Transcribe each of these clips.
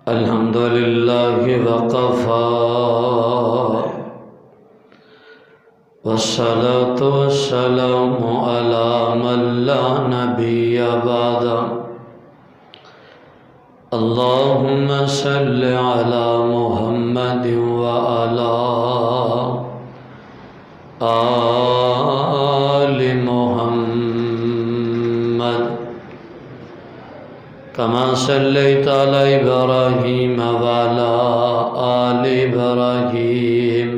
الحمد لله وكفى والصلاة والسلام على من لا نبي بعده اللهم صل على محمد وعلى آل محمد كما صليت على إبراهيم وعلى آل إبراهيم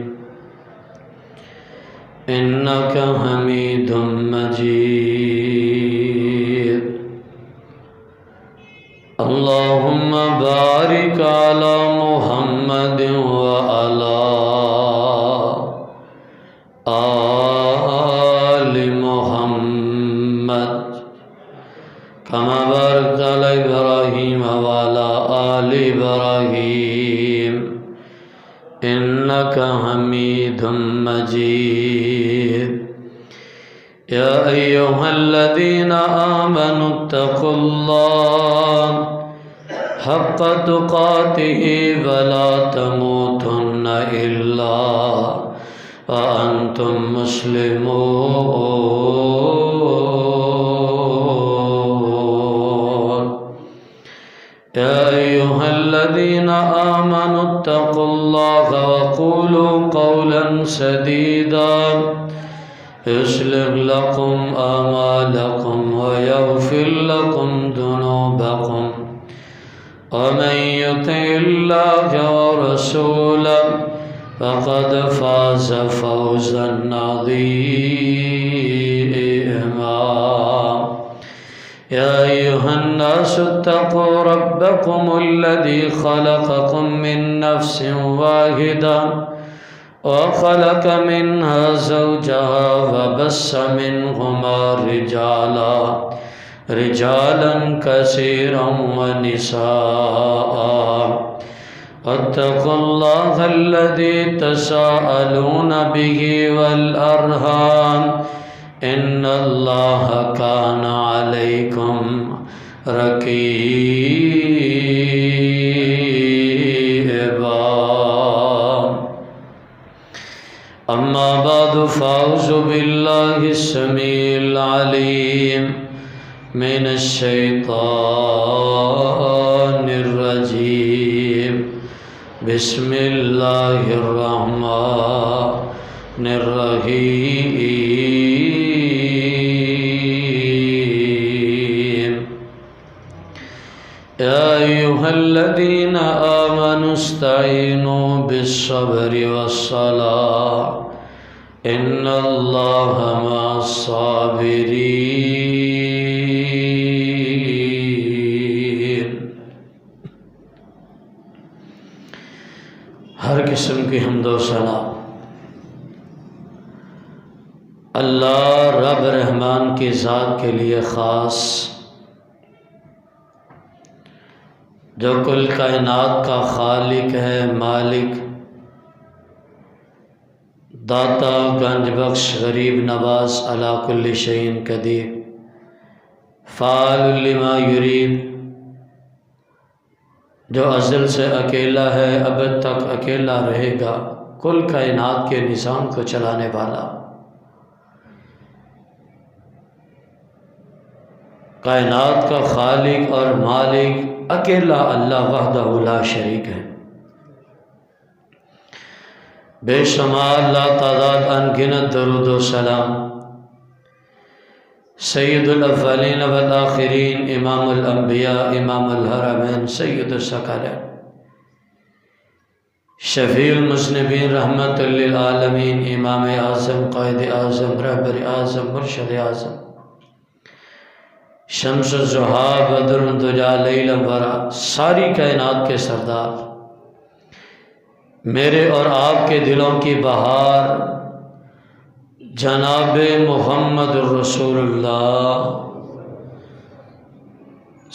إنك حميد مجيد اللهم بارك على محمد وعلى آل محمد كما باركت على إبراهيم وعلى آل إبراهيم إنك حميد مجيد يا أيها الذين آمنوا اتقوا الله حق تقاته ولا تموتن إلا وأنتم مسلمون يا أيها الذين آمنوا اتقوا الله وقولوا قولا سديدا يصلح لكم أعمالكم ويغفر لكم ذنوبكم ومن يطع الله ورسوله فقد فاز فوزا عظيما يا أيها الناس اتقوا ربكم الذي خلقكم من نفس واحدة وخلق منها زوجها وبث منهما رجالا كثيرا ونساء واتقوا الله الذي تساءلون به والأرحام إن الله كان عليكم رقيبا أما بعد فأعوذ بالله السميع العليم من الشيطان الرجيم بسم الله الرحمن الرحيم يا أيها الذين آمنوا استعينوا بالصبر والصلاة إن الله مع الصابرين ہر قسم کی حمد و ثنا اللہ رب رحمان کی ذات کے لیے خاص، جو کل کائنات کا خالق ہے، مالک، داتا، گنج بخش، غریب نواز، علی کل شیء قدیر، فاعل لما یرید، جو ازل سے اکیلا ہے، ابد تک اکیلا رہے گا، کل کائنات کے نظام کو چلانے والا، کائنات کا خالق اور مالک اکیلا اللہ وحدہ لا شریک ہے، بے شمار لا تعداد انگنت درود و سلام سید الاولین والآخرین، امام الانبیاء، امام الحرمین، سید الثقلین، شفیع المذنبین، رحمت للعالمین، امام اعظم، قائد اعظم، رہبر اعظم، مرشد اعظم، شمس الضحیٰ، بدر الدجیٰ، لیل الورا، ساری کائنات کے سردار، میرے اور آپ کے دلوں کی بہار جناب محمد الرسول اللہ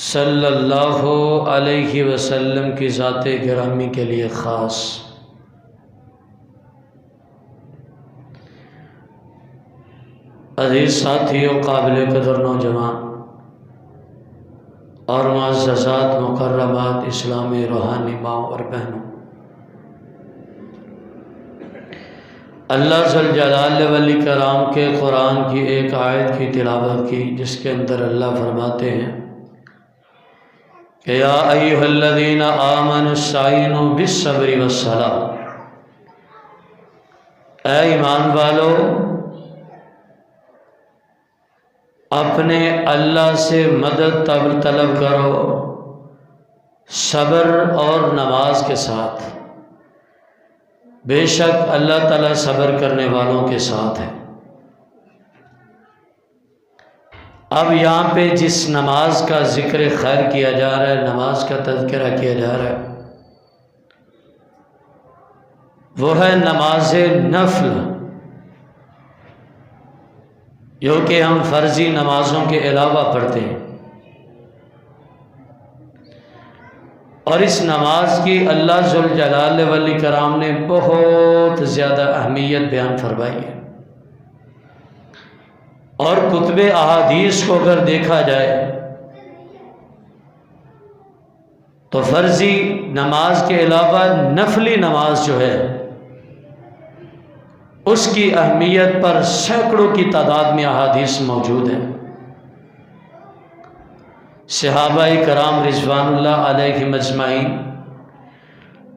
صلی اللہ علیہ وسلم کی ذات گرامی کے لیے خاص۔ عزیز ساتھیوں، قابل قدر نوجوان، اور معززات مکرمات اسلامی روحانی ماں اور بہنوں، اللہ ذل جلال والاکرام کے قرآن کی ایک آیت کی تلاوت کی، جس کے اندر اللہ فرماتے ہیں کہ یا ایھا الذین آمنوا استعینوا بالصبر والصلاۃ، اے ایمان والو اپنے اللہ سے مدد طلب کرو صبر اور نماز کے ساتھ، بے شک اللہ تعالیٰ صبر کرنے والوں کے ساتھ ہے۔ اب یہاں پہ جس نماز کا ذکر خیر کیا جا رہا ہے، نماز کا تذکرہ کیا جا رہا ہے، وہ ہے نماز نفل، جو کہ ہم فرضی نمازوں کے علاوہ پڑھتے ہیں۔ اور اس نماز کی اللہ ذل جلال والاکرام نے بہت زیادہ اہمیت بیان فرمائی ہے، اور کتب احادیث کو اگر دیکھا جائے تو فرضی نماز کے علاوہ نفلی نماز جو ہے اس کی اہمیت پر سینکڑوں کی تعداد میں احادیث موجود ہیں۔ صحابہ کرام رضوان اللہ علیہم اجمعین،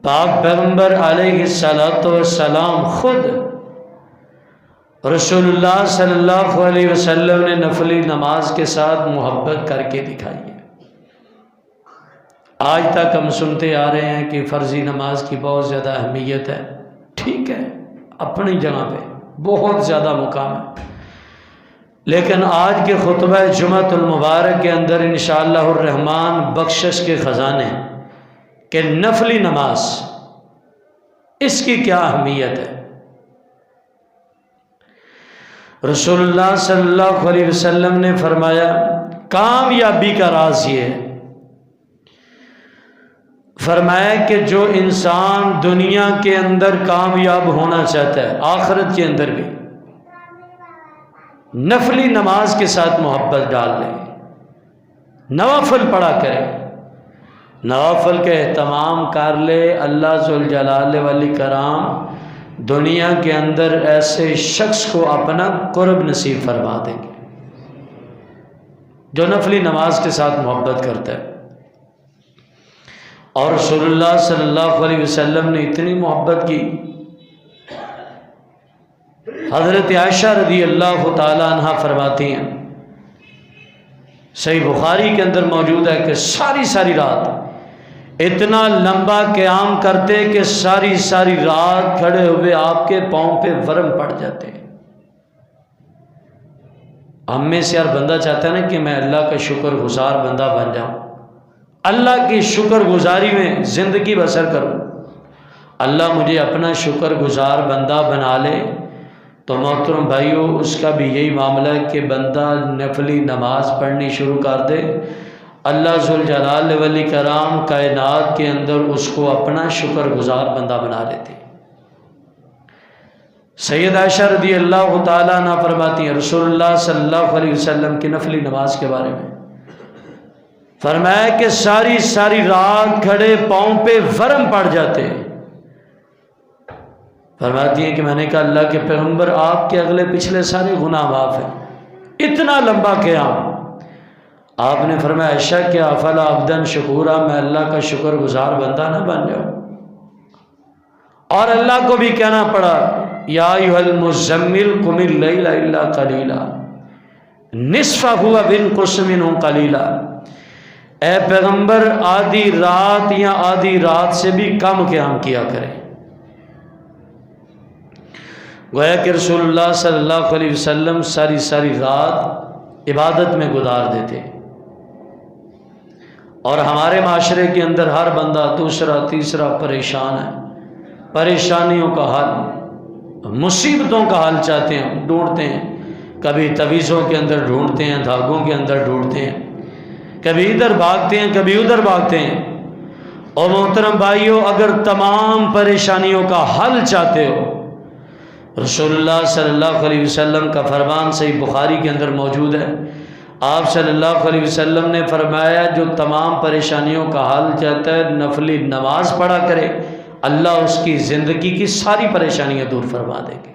پاک پیغمبر علیہ السلام خود رسول اللہ صلی اللہ علیہ وسلم نے نفلی نماز کے ساتھ محبت کر کے دکھائی ہے۔ آج تک ہم سنتے آ رہے ہیں کہ فرضی نماز کی بہت زیادہ اہمیت ہے، ٹھیک ہے، اپنی جگہ پہ بہت زیادہ مقام ہے، لیکن آج کے خطبہ جمعۃ المبارک کے اندر انشاءاللہ الرحمن بخشش کے خزانے کہ نفلی نماز اس کی کیا اہمیت ہے۔ رسول اللہ صلی اللہ علیہ وسلم نے فرمایا کامیابی کا راز یہ ہے، فرمایا کہ جو انسان دنیا کے اندر کامیاب ہونا چاہتا ہے، آخرت کے اندر بھی نفلی نماز کے ساتھ محبت ڈال لے، نوافل پڑھا کرے، نوافل کا اہتمام کر لے، اللہ ذل جلال والاکرام دنیا کے اندر ایسے شخص کو اپنا قرب نصیب فرما دیں گے جو نفلی نماز کے ساتھ محبت کرتا ہے۔ اور رسول اللہ صلی اللہ علیہ وسلم نے اتنی محبت کی، حضرت عائشہ رضی اللہ تعالی عنہ فرماتی ہیں، صحیح بخاری کے اندر موجود ہے کہ ساری رات اتنا لمبا قیام کرتے کہ ساری رات کھڑے ہوئے آپ کے پاؤں پہ ورم پڑ جاتے۔ ہم میں سے ہر بندہ چاہتا ہے نا کہ میں اللہ کا شکر گزار بندہ بن جاؤں، اللہ کی شکر گزاری میں زندگی بسر کروں، اللہ مجھے اپنا شکر گزار بندہ بنا لے۔ تو محترم بھائیو، اس کا بھی یہی معاملہ ہے کہ بندہ نفلی نماز پڑھنی شروع کر دے، اللہ ذل جلال والاکرام کائنات کے اندر اس کو اپنا شکر گزار بندہ بنا لیتے۔ سید عائشہ رضی اللہ تعالیٰ عنہ فرماتی ہیں رسول اللہ صلی اللہ علیہ وسلم کی نفلی نماز کے بارے میں، فرمایا کہ ساری رات کھڑے پاؤں پہ ورم پڑ جاتے۔ فرماتی ہیں کہ میں نے کہا اللہ کے پیغمبر آپ کے اگلے پچھلے سارے گناہ معاف ہیں، اتنا لمبا قیام۔ آپ نے فرمایا عائشہ کیا افلا عبدن شکورا، میں اللہ کا شکر گزار بندہ نہ بن جاؤں؟ اور اللہ کو بھی کہنا پڑا یا ایھا المزمل قم اللیل الا قلیلا نصفہ وانقص منہ قلیلا، اے پیغمبر آدھی رات یا آدھی رات سے بھی کم قیام کیا کریں۔ گویا کہ رسول اللہ صلی اللہ علیہ وسلم ساری رات عبادت میں گزار دیتے، اور ہمارے معاشرے کے اندر ہر بندہ دوسرا تیسرا پریشان ہے، پریشانیوں کا حل، مصیبتوں کا حل چاہتے ہیں، ڈھونڈتے ہیں، کبھی تویزوں کے اندر ڈھونڈتے ہیں، دھاگوں کے اندر ڈھونڈتے ہیں، کبھی ادھر بھاگتے ہیں، کبھی ادھر بھاگتے ہیں۔ اور محترم بھائیوں، اگر تمام پریشانیوں کا حل چاہتے ہو، رسول اللہ صلی اللہ علیہ وسلم کا فرمان صحیح بخاری کے اندر موجود ہے، آپ صلی اللہ علیہ وسلم نے فرمایا جو تمام پریشانیوں کا حل چاہتا ہے نفلی نماز پڑھا کرے، اللہ اس کی زندگی کی ساری پریشانیاں دور فرما دیں گے۔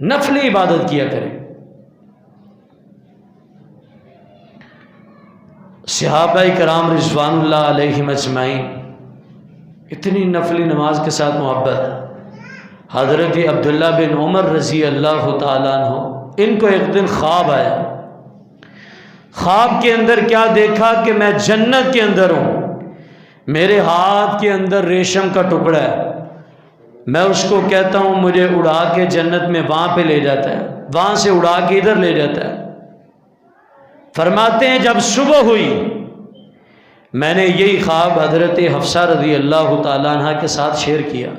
نفلی عبادت کیا کرے۔ صحابہ کرام رضوان اللہ علیہم اجمعین اتنی نفلی نماز کے ساتھ محبت۔ حضرت عبداللہ بن عمر رضی اللہ تعالیٰ عنہ، ان کو ایک دن خواب آیا۔ خواب کے اندر کیا دیکھا کہ میں جنت کے اندر ہوں، میرے ہاتھ کے اندر ریشم کا ٹکڑا ہے، میں اس کو کہتا ہوں مجھے اڑا کے جنت میں وہاں پہ لے جاتا ہے، وہاں سے اڑا کے ادھر لے جاتا ہے۔ فرماتے ہیں جب صبح ہوئی میں نے یہی خواب حضرت حفصہ رضی اللہ تعالیٰ عنہ کے ساتھ شیئر کیا۔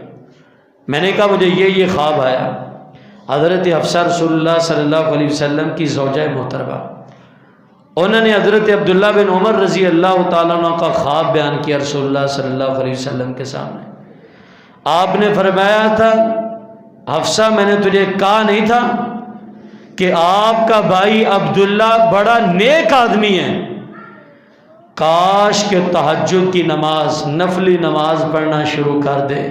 میں نے کہا مجھے یہ خواب آیا۔ حضرت حفصہ رسول اللہ صلی اللہ علیہ وسلم کی زوجہ محترمہ، انہوں نے حضرت عبداللہ بن عمر رضی اللہ تعالیٰ عنہ کا خواب بیان کیا رسول اللہ صلی اللہ علیہ وسلم کے سامنے۔ آپ نے فرمایا تھا حفصہ میں نے تجھے کہا نہیں تھا کہ آپ کا بھائی عبداللہ بڑا نیک آدمی ہے، کاش کہ تہجد کی نماز نفلی نماز پڑھنا شروع کر دے۔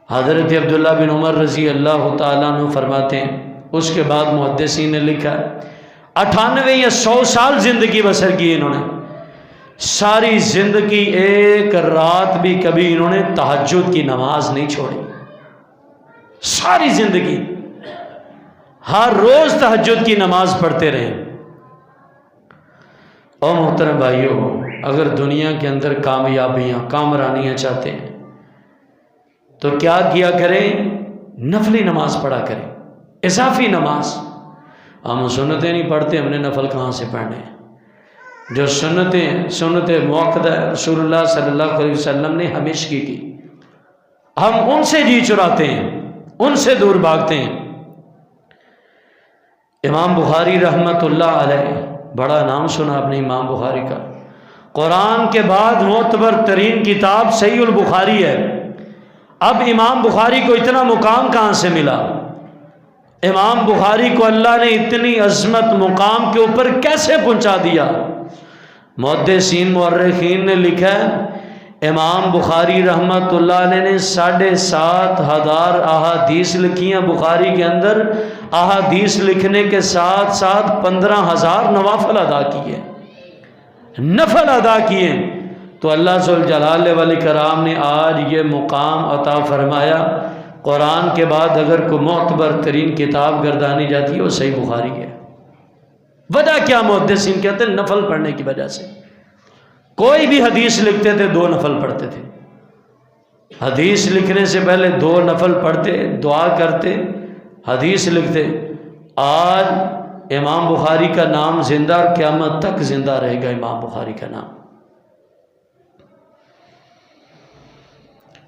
حضرت عبداللہ بن عمر رضی اللہ تعالیٰ عنہ فرماتے ہیں اس کے بعد محدثین نے لکھا 98 یا 100 سال زندگی بسر کی انہوں نے، ساری زندگی ایک رات بھی کبھی انہوں نے تہجد کی نماز نہیں چھوڑی، ساری زندگی ہر روز تہجد کی نماز پڑھتے رہے۔ اور محترم بھائیوں، اگر دنیا کے اندر کامیابیاں کامرانیاں چاہتے ہیں تو کیا کریں؟ نفلی نماز پڑھا کریں، اضافی نماز۔ ہم سنتیں نہیں پڑھتے، ہم نے نفل کہاں سے پڑھنے ہیں؟ جو سنت موقدہ رسول اللہ صلی اللہ علیہ وسلم نے ہمیشگی کی، ہم ان سے جی چراتے ہیں، ان سے دور بھاگتے ہیں۔ امام بخاری رحمۃ اللہ علیہ، بڑا نام سنا آپ نے امام بخاری کا، قرآن کے بعد معتبر ترین کتاب صحیح البخاری ہے۔ اب امام بخاری کو اتنا مقام کہاں سے ملا؟ امام بخاری کو اللہ نے اتنی عظمت مقام کے اوپر کیسے پہنچا دیا؟ محدثین مورخین نے لکھا ہے امام بخاری رحمۃ اللہ علیہ نے 7,500 احادیث لکھی ہیں۔ بخاری کے اندر احادیث لکھنے کے ساتھ ساتھ 15,000 نوافل ادا کیے، نفل ادا کیے۔ تو اللہ ذوالجلال والاکرام نے آج یہ مقام عطا فرمایا۔ قرآن کے بعد اگر کوئی معتبر ترین کتاب گردانی جاتی ہے وہ صحیح بخاری ہے۔ وجہ کیا؟ محدثین کہتے ہیں نفل پڑھنے کی وجہ سے۔ کوئی بھی حدیث لکھتے تھے 2 نفل پڑھتے تھے، حدیث لکھنے سے پہلے 2 نفل پڑھتے، دعا کرتے، حدیث لکھتے۔ آج امام بخاری کا نام زندہ اور قیامت تک زندہ رہے گا امام بخاری کا نام۔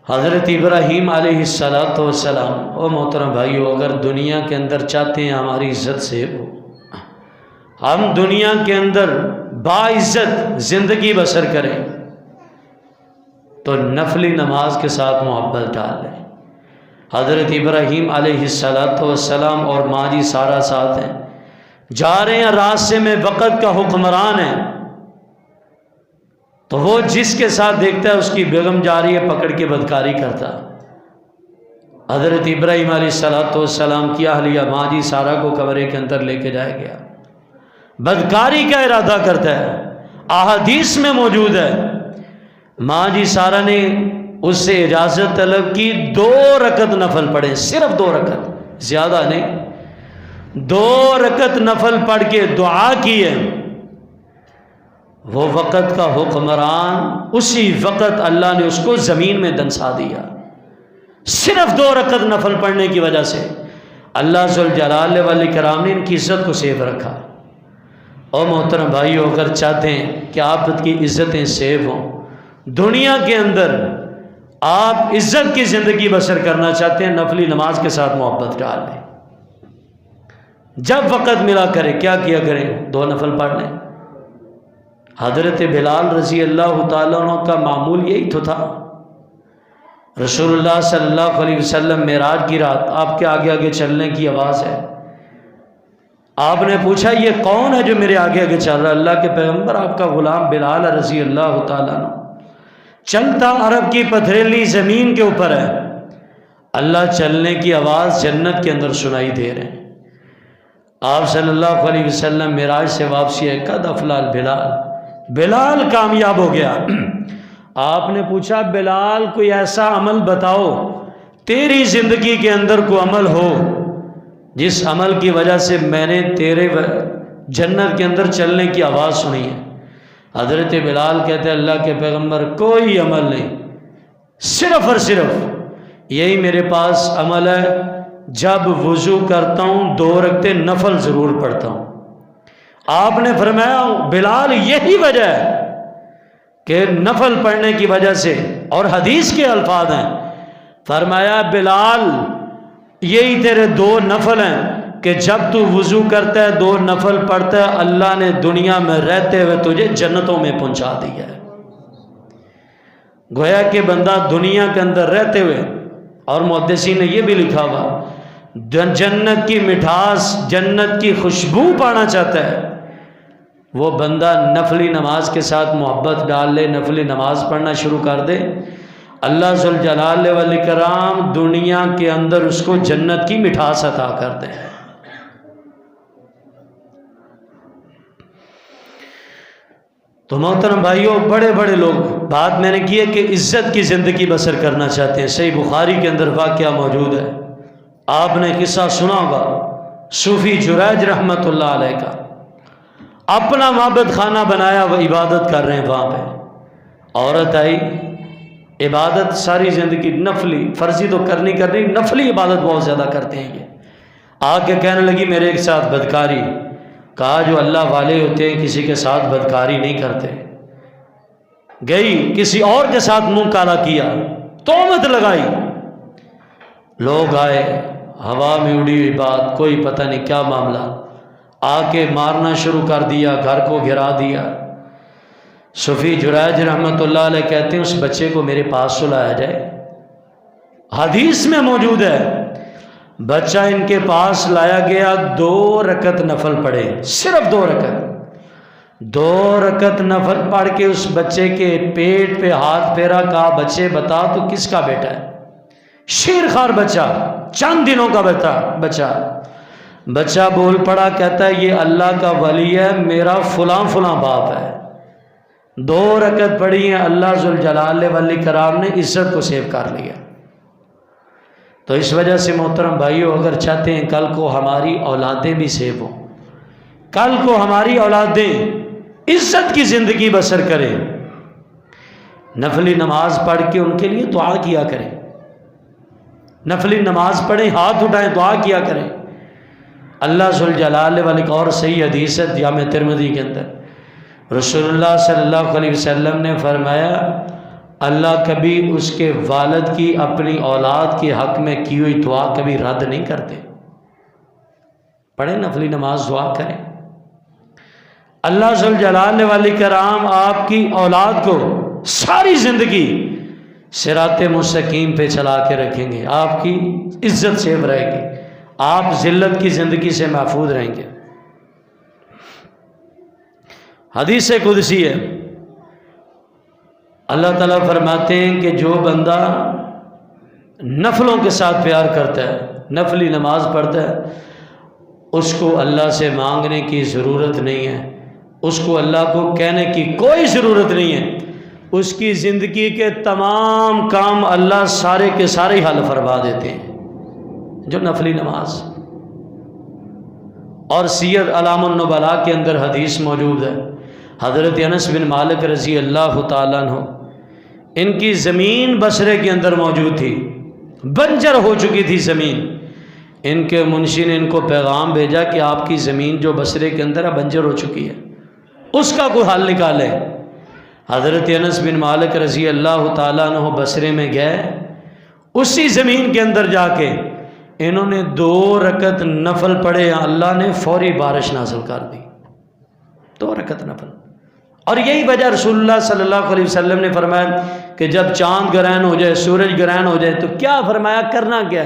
حضرت ابراہیم علیہ السلام، او محترم بھائیو، اگر دنیا کے اندر چاہتے ہیں ہماری عزت سے ہو، ہم دنیا کے اندر باعزت زندگی بسر کریں، تو نفلی نماز کے ساتھ محبت ڈال لیں۔ حضرت ابراہیم علیہ السلام اور ماں جی سارا ساتھ ہیں، جا رہے ہیں راستے میں، وقت کا حکمران ہے، تو وہ جس کے ساتھ دیکھتا ہے اس کی بیگم جا رہی ہے پکڑ کے بدکاری کرتا۔ حضرت ابراہیم علیہ السلام کی اہلیہ ماں جی سارا کو کمرے کے اندر لے کے جایا گیا، بدکاری کا ارادہ کرتا ہے، احادیث میں موجود ہے۔ ماں جی سارا نے اس سے اجازت طلب کی 2 رکعت نفل پڑھیں، صرف 2 رکعت، زیادہ نہیں، 2 رکعت نفل پڑھ کے دعا کی ہے۔ وہ وقت کا حکمران اسی وقت اللہ نے اس کو زمین میں دنسا دیا، صرف 2 رکعت نفل پڑھنے کی وجہ سے۔ اللہ ذوالجلال والاکرام نے ان کی عزت کو سیو رکھا۔ اور محترم بھائیو، اگر چاہتے ہیں کہ آپ کی عزتیں سیو ہوں، دنیا کے اندر آپ عزت کی زندگی بسر کرنا چاہتے ہیں، نفلی نماز کے ساتھ محبت ڈال لیں۔ جب وقت ملا کرے کیا کیا کریں؟ 2 نفل پڑھ لیں۔ حضرت بلال رضی اللہ تعالیٰ عنہ کا معمول یہی تو تھا۔ رسول اللہ صلی اللہ علیہ وسلم معراج کی رات، آپ کے آگے آگے چلنے کی آواز ہے، آپ نے پوچھا یہ کون ہے جو میرے آگے آگے چل رہا ہے؟ اللہ کے پیغمبر آپ کا غلام بلال رضی اللہ تعالیٰ عنہ، چلتا عرب کی پتھریلی زمین کے اوپر ہے، اللہ چلنے کی آواز جنت کے اندر سنائی دے رہے ہیں۔ آپ صلی اللہ علیہ وسلم معراج سے واپسی ہے، قد افلح بلال، بلال کامیاب ہو گیا۔ آپ نے پوچھا بلال کوئی ایسا عمل بتاؤ، تیری زندگی کے اندر کوئی عمل ہو جس عمل کی وجہ سے میں نے تیرے جنت کے اندر چلنے کی آواز سنی ہے۔ حضرت بلال کہتے ہیں اللہ کے پیغمبر کوئی عمل نہیں، صرف اور صرف یہی میرے پاس عمل ہے، جب وضو کرتا ہوں 2 رکعتیں نفل ضرور پڑھتا ہوں۔ آپ نے فرمایا بلال یہی وجہ ہے کہ نفل پڑھنے کی وجہ سے، اور حدیث کے الفاظ ہیں، فرمایا بلال یہی تیرے 2 نفل ہیں کہ جب تو وضو کرتا ہے 2 نفل پڑھتا ہے، اللہ نے دنیا میں رہتے ہوئے تجھے جنتوں میں پہنچا دیا ہے۔ گویا کہ بندہ دنیا کے اندر رہتے ہوئے، اور محدثین نے یہ بھی لکھا ہوا، جنت کی مٹھاس، جنت کی خوشبو پانا چاہتا ہے، وہ بندہ نفلی نماز کے ساتھ محبت ڈال لے، نفلی نماز پڑھنا شروع کر دے، اللہ ذوالجلال والاکرام دنیا کے اندر اس کو جنت کی مٹھاس عطا کر دے۔ تو محترم بھائیوں، بڑے بڑے لوگ، بات میں نے کی ہے کہ عزت کی زندگی بسر کرنا چاہتے ہیں۔ صحیح بخاری کے اندر واقعہ موجود ہے، آپ نے قصہ سنا ہوگا، صوفی جریج رحمۃ اللہ علیہ کا، اپنا معبد خانہ بنایا، وہ عبادت کر رہے ہیں وہاں پہ۔ عورت آئی، عبادت ساری زندگی نفلی، فرضی تو کرنی، نفلی عبادت بہت زیادہ کرتے ہیں یہ۔ آ کے کہنے لگی میرے ایک ساتھ بدکاری۔ کہا جو اللہ والے ہوتے ہیں کسی کے ساتھ بدکاری نہیں کرتے۔ گئی کسی اور کے ساتھ منہ کالا کیا، تہمت لگائی، لوگ آئے، ہوا میں اڑی ہوئی بات، کوئی پتہ نہیں کیا معاملہ، آ کے مارنا شروع کر دیا، گھر کو گرا دیا۔ صوفی جریج رحمۃ اللہ علیہ کہتے ہیں اس بچے کو میرے پاس سلایا جائے۔ حدیث میں موجود ہے، بچہ ان کے پاس لایا گیا، 2 رکعت نفل پڑھے، صرف 2 رکعت، 2 رکعت نفل پڑھ کے اس بچے کے پیٹ پہ ہاتھ پھیرا، کہا بچے بتا تو کس کا بیٹا ہے؟ شیر خوار بچہ، چند دنوں کا بچہ بول پڑا، کہتا ہے یہ اللہ کا ولی ہے، میرا فلاں فلاں باپ ہے۔ 2 رکعت پڑھی ہیں، اللہ ذوالجلال والاکرام نے عزت کو سیو کر لیا۔ تو اس وجہ سے محترم بھائیوں، اگر چاہتے ہیں کل کو ہماری اولادیں بھی سیو ہوں، کل کو ہماری اولادیں عزت کی زندگی بسر کریں، نفلی نماز پڑھ کے ان کے لیے دعا کیا کریں، نفلی نماز پڑھیں، ہاتھ اٹھائیں، دعا کیا کریں۔ اللہ ذوالجلال والاکرام، اور صحیح حدیث ہے جامع ترمذی کے اندر، رسول اللہ صلی اللہ علیہ وسلم نے فرمایا اللہ کبھی اس کے والد کی اپنی اولاد کے حق میں کی ہوئی دعا کبھی رد نہیں کرتے۔ پڑھیں نفلی نماز، دعا کریں، اللہ ذوالجلال والاکرام آپ کی اولاد کو ساری زندگی صراط مستقیم پہ چلا کے رکھیں گے، آپ کی عزت سیو رہے گی، آپ ذلت کی زندگی سے محفوظ رہیں گے۔ حدیث قدسی ہے، اللہ تعالیٰ فرماتے ہیں کہ جو بندہ نفلوں کے ساتھ پیار کرتا ہے، نفلی نماز پڑھتا ہے، اس کو اللہ سے مانگنے کی ضرورت نہیں ہے، اس کو اللہ کو کہنے کی کوئی ضرورت نہیں ہے، اس کی زندگی کے تمام کام اللہ سارے کے سارے حل فرما دیتے ہیں۔ جو نفلی نماز، اور سیر علام النبلاء کے اندر حدیث موجود ہے، حضرت انس بن مالک رضی اللہ تعالیٰ عنہ، ان کی زمین بصرے کے اندر موجود تھی، بنجر ہو چکی تھی زمین، ان کے منشی نے ان کو پیغام بھیجا کہ آپ کی زمین جو بصرے کے اندر ہے بنجر ہو چکی ہے، اس کا کوئی حل نکالے۔ حضرت انس بن مالک رضی اللہ تعالیٰ عنہ بصرے میں گئے، اسی زمین کے اندر جا کے انہوں نے 2 رکعت نفل پڑھے، اللہ نے فوری بارش نازل کر دی، 2 رکعت نفل۔ اور یہی وجہ رسول اللہ صلی اللہ علیہ وسلم نے فرمایا کہ جب چاند گرہن ہو جائے، سورج گرہن ہو جائے تو کیا فرمایا، کرنا کیا؟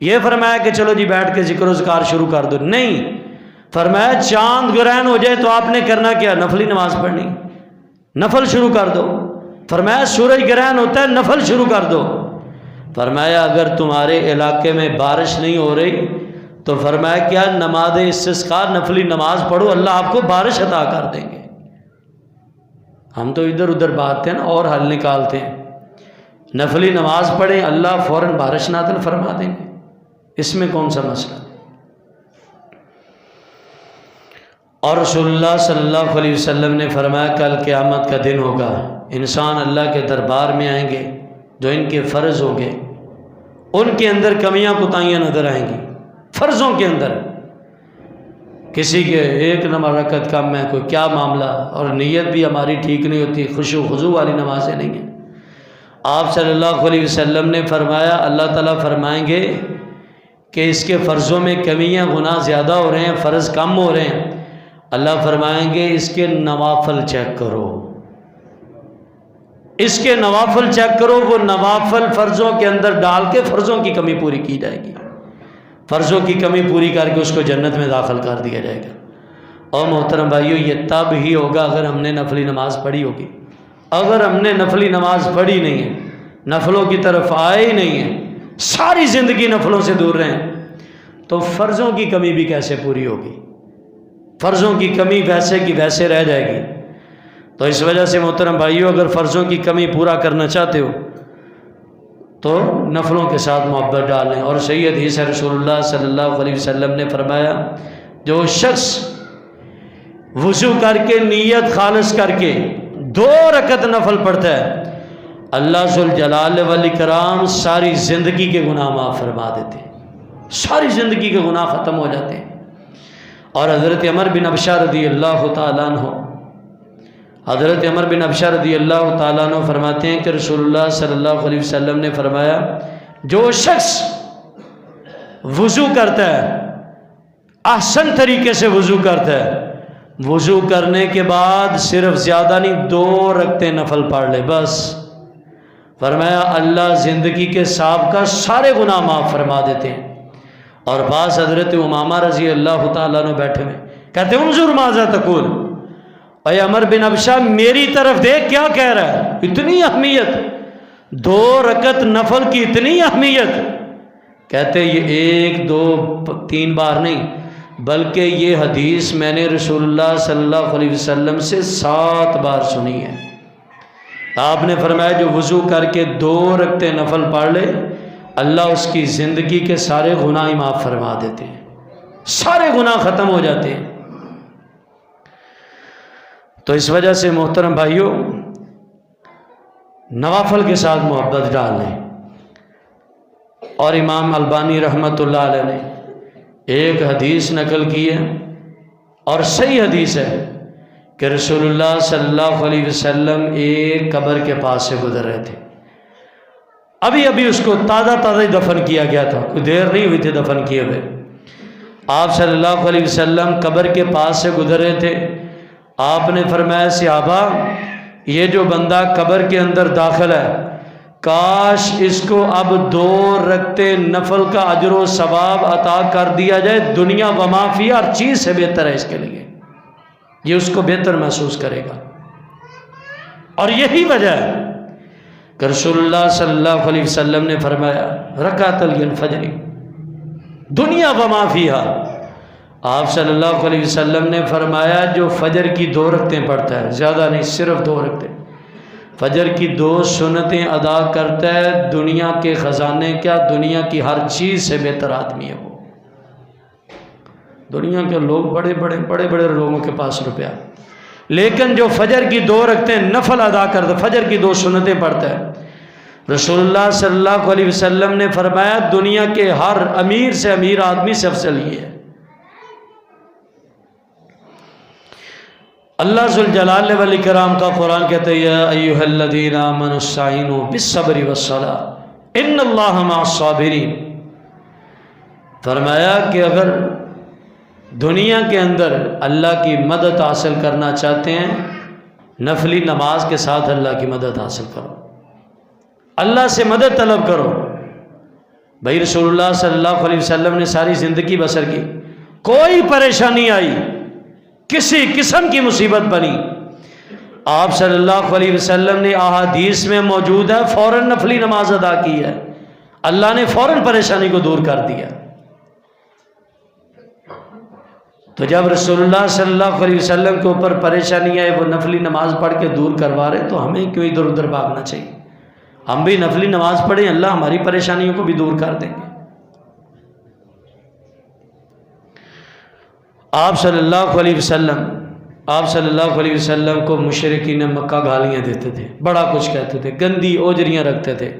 یہ فرمایا کہ چلو جی بیٹھ کے ذکر و اذکار شروع کر دو، نہیں، فرمایا چاند گرہن ہو جائے تو آپ نے کرنا کیا؟ نفلی نماز پڑھنی، نفل شروع کر دو۔ فرمایا سورج گرہن ہوتا ہے، نفل شروع کر دو۔ فرمایا اگر تمہارے علاقے میں بارش نہیں ہو رہی تو فرمایا کیا نماز استسقاء نفلی نماز پڑھو، اللہ آپ کو بارش عطا کر دیں گے۔ ہم تو ادھر ادھر باتیں نا اور حل نکالتے ہیں، نفلی نماز پڑھیں اللہ فوراً بارش نازل فرما دیں گے، اس میں کون سا مسئلہ؟ اور رسول اللہ صلی اللہ علیہ وسلم نے فرمایا کل قیامت کا دن ہوگا، انسان اللہ کے دربار میں آئیں گے، جو ان کے فرض ہوں گے ان کے اندر کمیاں کوتاہیاں نظر آئیں گی۔ فرضوں کے اندر کسی کے ایک نمبر رکعت کم ہے، کوئی کیا معاملہ، اور نیت بھی ہماری ٹھیک نہیں ہوتی، خشوع خضوع والی نمازیں نہیں ہیں۔ آپ صلی اللہ علیہ وسلم نے فرمایا اللہ تعالیٰ فرمائیں گے کہ اس کے فرضوں میں کمیاں، گناہ زیادہ ہو رہے ہیں، فرض کم ہو رہے ہیں۔ اللہ فرمائیں گے اس کے نوافل چیک کرو، اس کے نوافل چیک کرو، وہ نوافل فرضوں کے اندر ڈال کے فرضوں کی کمی پوری کی جائے گی، فرضوں کی کمی پوری کر کے اس کو جنت میں داخل کر دیا جائے گا۔ اور محترم بھائیو یہ تب ہی ہوگا اگر ہم نے نفلی نماز پڑھی ہوگی۔ اگر ہم نے نفلی نماز پڑھی نہیں ہے، نفلوں کی طرف آئے ہی نہیں ہیں، ساری زندگی نفلوں سے دور رہیں، تو فرضوں کی کمی بھی کیسے پوری ہوگی؟ فرضوں کی کمی ویسے کی ویسے رہ جائے گی۔ تو اس وجہ سے محترم بھائیو اگر فرضوں کی کمی پورا کرنا چاہتے ہو تو نفلوں کے ساتھ محبت ڈالیں۔ اور صحیح حدیث ہے، رسول اللہ صلی اللہ علیہ وسلم نے فرمایا جو شخص وضو کر کے نیت خالص کر کے 2 رکعت نفل پڑھتا ہے، اللہ ذوالجلال والاکرام ساری زندگی کے گناہ معاف فرما دیتے ہیں، ساری زندگی کے گناہ ختم ہو جاتے ہیں۔ اور حضرت عمر بن ابشہ رضی اللہ تعالیٰ عنہ، حضرت عمر بن ابشہ رضی اللہ تعالیٰ عنہ فرماتے ہیں کہ رسول اللہ صلی اللہ علیہ وسلم نے فرمایا جو شخص وضو کرتا ہے، احسن طریقے سے وضو کرتا ہے، وضو کرنے کے بعد صرف زیادہ نہیں 2 رکعتیں نفل پڑھ لے بس، فرمایا اللہ زندگی کے سابقہ سارے گناہ معاف فرما دیتے ہیں۔ اور بعض حضرت امامہ رضی اللہ تعالیٰ عنہ بیٹھے ہوئے کہتے ہیں انظر ماذا تقول، اے عمر بن ابشہ میری طرف دیکھ کیا کہہ رہا ہے، اتنی اہمیت، 2 رکعت نفل کی اتنی اہمیت۔ کہتے یہ 1 2 3 بار نہیں بلکہ یہ حدیث میں نے رسول اللہ صلی اللہ علیہ وسلم سے 7 بار سنی ہے۔ آپ نے فرمایا جو وضو کر کے 2 رکعتیں نفل پڑھ لے اللہ اس کی زندگی کے سارے گناہ معاف فرما دیتے ہیں، سارے گناہ ختم ہو جاتے ہیں۔ تو اس وجہ سے محترم بھائیوں نوافل کے ساتھ محبت ڈال لیں۔ اور امام البانی رحمۃ اللہ علیہ نے ایک حدیث نقل کی ہے اور صحیح حدیث ہے کہ رسول اللہ صلی اللہ علیہ وسلم ایک قبر کے پاس سے گزر رہے تھے، ابھی ابھی اس کو تازہ دفن کیا گیا تھا، کوئی دیر نہیں ہوئی تھی دفن کیے ہوئے۔ آپ صلی اللہ علیہ وسلم قبر کے پاس سے گزر رہے تھے، آپ نے فرمایا صحابہ یہ جو بندہ قبر کے اندر داخل ہے کاش اس کو اب 2 رکعتیں نفل کا اجر و ثواب عطا کر دیا جائے، دنیا و ما فیہا ہر چیز سے بہتر ہے اس کے لیے، یہ اس کو بہتر محسوس کرے گا۔ اور یہی وجہ ہے کہ رسول اللہ صلی اللہ علیہ وسلم نے فرمایا رکعت الفجر دنیا و ما فیہا، آپ صلی اللہ علیہ وسلم نے فرمایا جو فجر کی 2 رکعتیں پڑھتا ہے، زیادہ نہیں صرف 2 رکعتیں، فجر کی 2 سنتیں ادا کرتا ہے، دنیا کے خزانے کیا دنیا کی ہر چیز سے بہتر آدمی ہے وہ۔ دنیا کے لوگ بڑے بڑے لوگوں کے پاس روپیہ، لیکن جو فجر کی 2 رکعتیں نفل ادا کرتا، فجر کی 2 سنتیں پڑھتا ہے، رسول اللہ صلی اللہ علیہ وسلم نے فرمایا دنیا کے ہر امیر سے امیر آدمی سے افضل یہ ہے۔ اللہ ذوالجلال والاکرام کا قرآن کہتے ہیں یا ایھا الذین آمنوا استعینوا بالصبر والصلاۃ ان اللہ مع الصابرین، فرمایا کہ اگر دنیا کے اندر اللہ کی مدد حاصل کرنا چاہتے ہیں نفلی نماز کے ساتھ اللہ کی مدد حاصل کرو، اللہ سے مدد طلب کرو۔ بھائی رسول اللہ صلی اللہ علیہ وسلم نے ساری زندگی بسر کی کوئی پریشانی آئی، کسی قسم کی مصیبت بنی، آپ صلی اللہ علیہ وسلم نے احادیث میں موجود ہے فوراً نفلی نماز ادا کی ہے، اللہ نے فوراً پریشانی کو دور کر دیا۔ تو جب رسول اللہ صلی اللہ علیہ وسلم کے اوپر پریشانی آئے، وہ نفلی نماز پڑھ کے دور کروا رہے، تو ہمیں کیوں ادھر ادھر بھاگنا چاہیے؟ ہم بھی نفلی نماز پڑھیں، اللہ ہماری پریشانیوں کو بھی دور کر دیں گے۔ آپ صلی اللہ علیہ وسلم کو مشرکین مکہ گالیاں دیتے تھے، بڑا کچھ کہتے تھے، گندی اوجریاں رکھتے تھے۔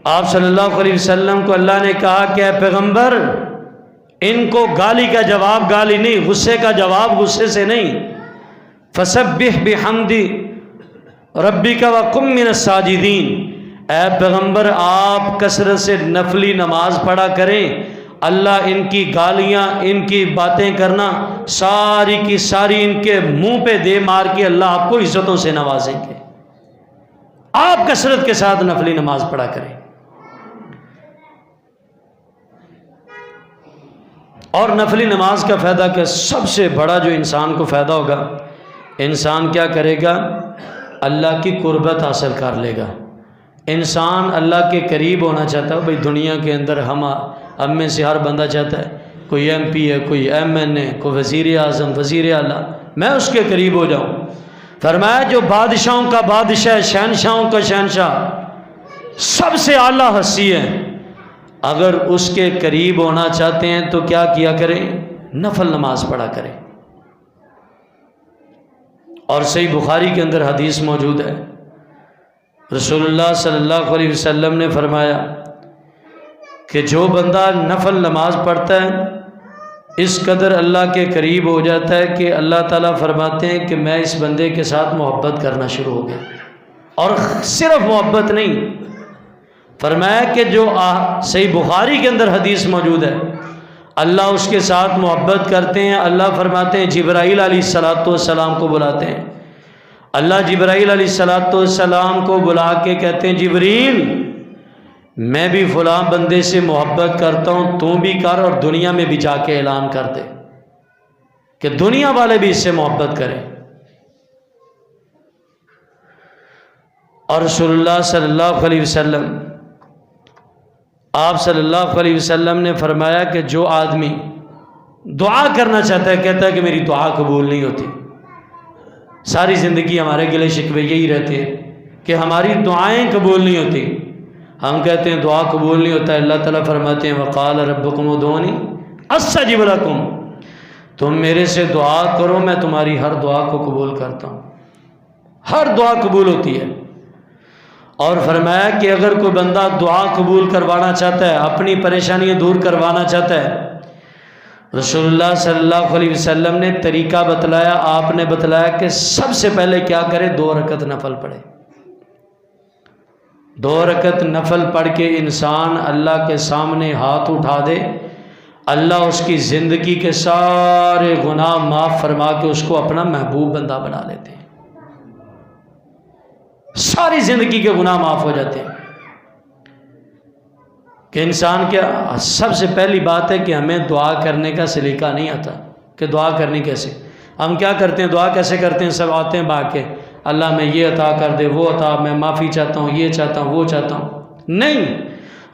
آپ صلی اللہ علیہ وسلم کو اللہ نے کہا کہ اے پیغمبر، ان کو گالی کا جواب گالی نہیں، غصے کا جواب غصے سے نہیں، فسبح بحمد ربک وقم من الساجدین، اے پیغمبر آپ کثرت سے نفلی نماز پڑھا کریں، اللہ ان کی گالیاں، ان کی باتیں کرنا ساری کی ساری ان کے منہ پہ دے مار کے اللہ آپ کو عزتوں سے نوازیں گے۔ آپ کثرت کے ساتھ نفلی نماز پڑھا کریں۔ اور نفلی نماز کا فائدہ کہ سب سے بڑا جو انسان کو فائدہ ہوگا، انسان کیا کرے گا؟ اللہ کی قربت حاصل کر لے گا۔ انسان اللہ کے قریب ہونا چاہتا ہے۔ بھئی دنیا کے اندر ہم میں سے ہر بندہ چاہتا ہے کوئی ایم پی ہے، کوئی ایم این اے، کوئی وزیر اعظم، وزیر اعلیٰ، میں اس کے قریب ہو جاؤں۔ فرمایا جو بادشاہوں کا بادشاہ، شہنشاہوں کا شہنشاہ، سب سے اعلیٰ ہستی ہے، اگر اس کے قریب ہونا چاہتے ہیں تو کیا کیا کریں؟ نفل نماز پڑھا کریں۔ اور صحیح بخاری کے اندر حدیث موجود ہے، رسول اللہ صلی اللہ علیہ وسلم نے فرمایا کہ جو بندہ نفل نماز پڑھتا ہے اس قدر اللہ کے قریب ہو جاتا ہے کہ اللہ تعالیٰ فرماتے ہیں کہ میں اس بندے کے ساتھ محبت کرنا شروع ہو گیا۔ اور صرف محبت نہیں، فرمایا کہ جو صحیح بخاری کے اندر حدیث موجود ہے، اللہ اس کے ساتھ محبت کرتے ہیں، اللہ فرماتے ہیں جبرائیل علیہ السلام کو بلاتے ہیں، اللہ جبرائیل علیہ السلام کو بلا کے کہتے ہیں جبریل میں بھی فلاں بندے سے محبت کرتا ہوں، تو بھی کر اور دنیا میں بھی جا کے اعلان کر دے کہ دنیا والے بھی اس سے محبت کریں۔ اور رسول اللہ صلی اللہ علیہ وسلم، آپ صلی اللہ علیہ وسلم نے فرمایا کہ جو آدمی دعا کرنا چاہتا ہے، کہتا ہے کہ میری دعا قبول نہیں ہوتی، ساری زندگی ہمارے گلے شکوے یہی رہتے ہیں کہ ہماری دعائیں قبول نہیں ہوتی، ہم کہتے ہیں دعا قبول نہیں ہوتا، اللہ تعالیٰ فرماتے ہیں وقال ربکم ادعونی استجب لکم، تم میرے سے دعا کرو میں تمہاری ہر دعا کو قبول کرتا ہوں، ہر دعا قبول ہوتی ہے۔ اور فرمایا کہ اگر کوئی بندہ دعا قبول کروانا چاہتا ہے، اپنی پریشانیاں دور کروانا چاہتا ہے، رسول اللہ صلی اللہ علیہ وسلم نے طریقہ بتلایا، آپ نے بتلایا کہ سب سے پہلے کیا کرے؟ 2 رکعت نفل پڑھے۔ 2 رکعت نفل پڑھ کے انسان اللہ کے سامنے ہاتھ اٹھا دے، اللہ اس کی زندگی کے سارے گناہ معاف فرما کے اس کو اپنا محبوب بندہ بنا لیتے ہیں، ساری زندگی کے گناہ معاف ہو جاتے ہیں۔ کہ انسان کیا سب سے پہلی بات ہے کہ ہمیں دعا کرنے کا سلیقہ نہیں آتا کہ دعا کرنی کیسے۔ ہم کیا کرتے ہیں؟ دعا کیسے کرتے ہیں؟ سب آتے ہیں بھاگ کے، اللہ میں یہ عطا کر دے، وہ عطا، میں معافی چاہتا ہوں، یہ چاہتا ہوں، وہ چاہتا ہوں۔ نہیں،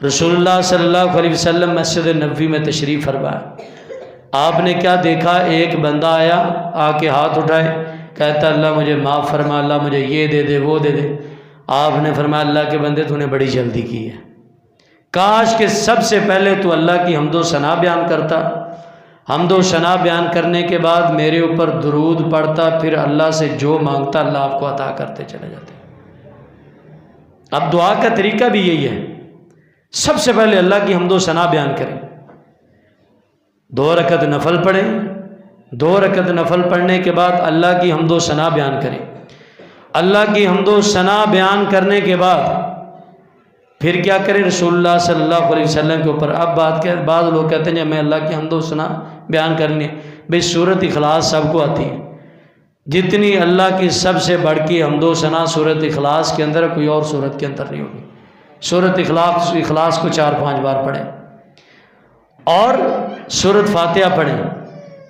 رسول اللہ صلی اللہ علیہ وسلم مسجد نبوی میں تشریف فرمایا، آپ نے کیا دیکھا؟ ایک بندہ آیا، آ کے ہاتھ اٹھائے، کہتا اللہ مجھے معاف فرما، اللہ مجھے یہ دے دے، وہ دے دے۔ آپ نے فرمایا اللہ کے بندے تو نے بڑی جلدی کی ہے، کاش کہ سب سے پہلے تو اللہ کی حمد و ثنا بیان کرتا، حمد و ثنا بیان کرنے کے بعد میرے اوپر درود پڑھتا، پھر اللہ سے جو مانگتا اللہ آپ کو عطا کرتے چلے جاتے۔ اب دعا کا طریقہ بھی یہی ہے، سب سے پہلے اللہ کی حمد و ثنا بیان کریں، 2 رکعت نفل پڑھیں، 2 رکعت نفل پڑھنے کے بعد اللہ کی حمد و ثنا بیان کریں۔ اللہ کی حمد و ثنا بیان کرنے کے بعد پھر کیا کریں؟ رسول اللہ صلی اللہ علیہ وسلم کے اوپر اب بات کیا، بعض لوگ کہتے ہیں جب میں اللہ کی حمد و ثنا بیان کرنی ہے، بھئی سورۃ اخلاص سب کو آتی ہے، جتنی اللہ کی سب سے بڑھ کی حمد و ثنا سورۃ اخلاص کے اندر، کوئی اور سورت کے اندر نہیں ہوگی۔ سورۃ اخلاص کو 4-5 بار پڑھیں، اور سورۃ فاتحہ پڑھیں۔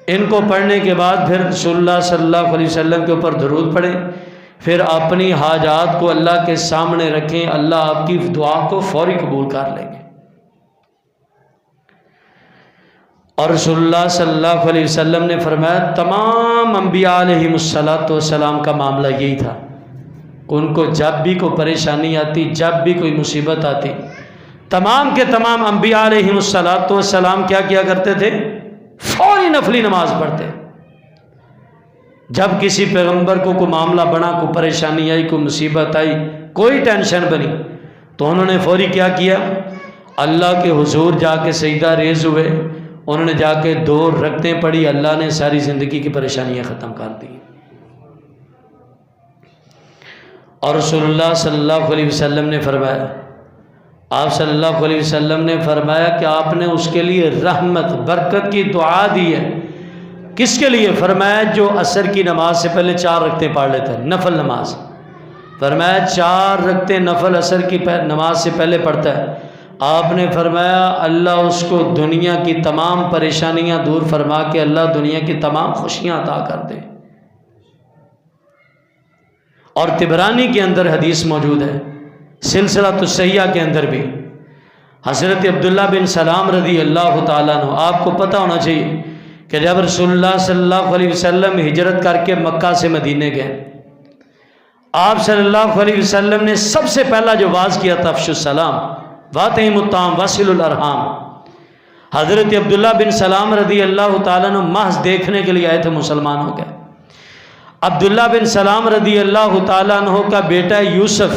ان کو پڑھنے کے بعد پھر رسول اللہ صلی اللہ علیہ وسلم کے اوپر درود پڑھیں، پھر اپنی حاجات کو اللہ کے سامنے رکھیں، اللہ آپ کی دعا کو فوری قبول کر لیں گے۔ اور رسول اللہ صلی اللہ علیہ وسلم نے فرمایا تمام انبیاء علیہم السلام کا معاملہ یہی تھا، ان کو جب بھی کوئی پریشانی آتی، جب بھی کوئی مصیبت آتی، تمام کے تمام انبیاء علیہم السلام کیا کیا کرتے تھے؟ فوری نفلی نماز پڑھتے۔ جب کسی پیغمبر کو کوئی معاملہ بنا، کوئی پریشانی آئی، کوئی مصیبت آئی، کوئی ٹینشن بنی، تو انہوں نے فوری کیا کیا؟ اللہ کے حضور جا کے سجدہ ریز ہوئے، انہوں نے جا کے 2 رکعتیں پڑھی، اللہ نے ساری زندگی کی پریشانیاں ختم کر دی۔ اور رسول اللہ صلی اللہ علیہ وسلم نے فرمایا، آپ صلی اللہ علیہ وسلم نے فرمایا کہ آپ نے اس کے لیے رحمت برکت کی دعا دی ہے۔ کس کے لیے؟ فرمایا جو عصر کی نماز سے پہلے 4 رکعتیں پڑھ لیتا ہے، نفل نماز، فرمایا 4 رکعتیں نفل عصر کی نماز سے پہلے پڑھتا ہے، آپ نے فرمایا اللہ اس کو دنیا کی تمام پریشانیاں دور فرما کے اللہ دنیا کی تمام خوشیاں عطا کر دے۔ اور طبرانی کے اندر حدیث موجود ہے، سلسلۃ الصحیحہ کے اندر بھی، حضرت عبداللہ بن سلام رضی اللہ تعالیٰ عنہ، آپ کو پتہ ہونا چاہیے کہ جب رسول اللہ صلی اللہ علیہ وسلم ہجرت کر کے مکہ سے مدینے گئے، آپ صلی اللہ علیہ وسلم نے سب سے پہلا جو واز کیا تھا افشوا السلام واطعموا الطعام وصلوا الارحام۔ حضرت عبداللہ بن سلام رضی اللہ تعالیٰ عنہ محض دیکھنے کے لیے آئے تھے، مسلمان ہو گئے۔ عبداللہ بن سلام رضی اللہ تعالیٰ عنہ کا بیٹا یوسف،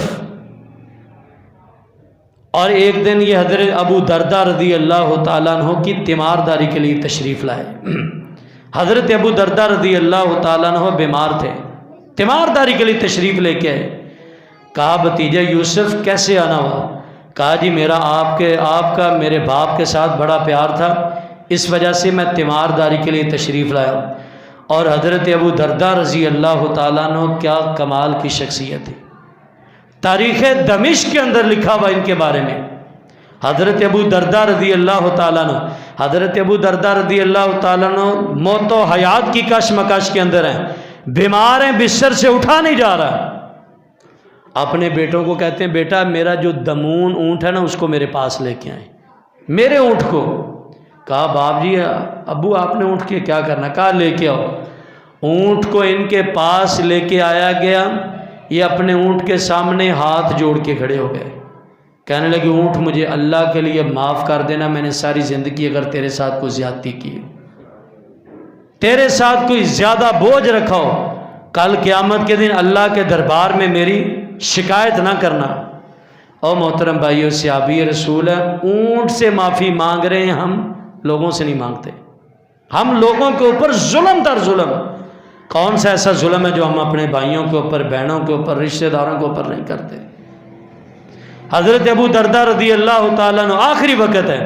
اور ایک دن یہ حضرت ابو دردہ رضی اللہ تعالیٰ عنہ کی تیمارداری کے لیے تشریف لائے۔ حضرت ابو دردہ رضی اللہ تعالیٰ عنہ بیمار تھے، تیمارداری کے لیے تشریف لے کے آئے۔ کہا بھتیجا یوسف کیسے آنا ہوا؟ کہا جی میرا آپ کا میرے باپ کے ساتھ بڑا پیار تھا، اس وجہ سے میں تیمارداری کے لیے تشریف لایا ہوں۔ اور حضرت ابو دردہ رضی اللہ تعالیٰ عنہ کیا کمال کی شخصیت ہے، تاریخ دمشق کے اندر لکھا ہوا ان کے بارے میں۔ حضرت ابو دردہ رضی اللہ تعالیٰ عنہ، حضرت ابو دردہ رضی اللہ تعالیٰ عنہ موت و حیات کی کشمکش کے اندر ہیں، بیمار ہیں، بستر سے اٹھا نہیں جا رہا۔ اپنے بیٹوں کو کہتے ہیں بیٹا میرا جو دمون اونٹ ہے نا اس کو میرے پاس لے کے آئیں، میرے اونٹ کو۔ کہا باپ جی ابو آپ نے اونٹ کے کیا کرنا؟ کہا لے کے آؤ۔ اونٹ کو ان کے پاس لے کے آیا گیا، یہ اپنے اونٹ کے سامنے ہاتھ جوڑ کے کھڑے ہو گئے، کہنے لگے اونٹ مجھے اللہ کے لیے معاف کر دینا، میں نے ساری زندگی اگر تیرے ساتھ کوئی زیادتی کی، تیرے ساتھ کوئی زیادہ بوجھ رکھا ہو، کل قیامت کے دن اللہ کے دربار میں میری شکایت نہ کرنا۔ اور محترم بھائیو صحابی رسول ہے، اونٹ سے معافی مانگ رہے ہیں، ہم لوگوں سے نہیں مانگتے۔ ہم لوگوں کے اوپر ظلم در ظلم، کون سا ایسا ظلم ہے جو ہم اپنے بھائیوں کے اوپر، بہنوں کے اوپر، رشتہ داروں کے اوپر نہیں کرتے۔ حضرت ابو دردہ رضی اللہ تعالیٰ عنہ آخری وقت ہے،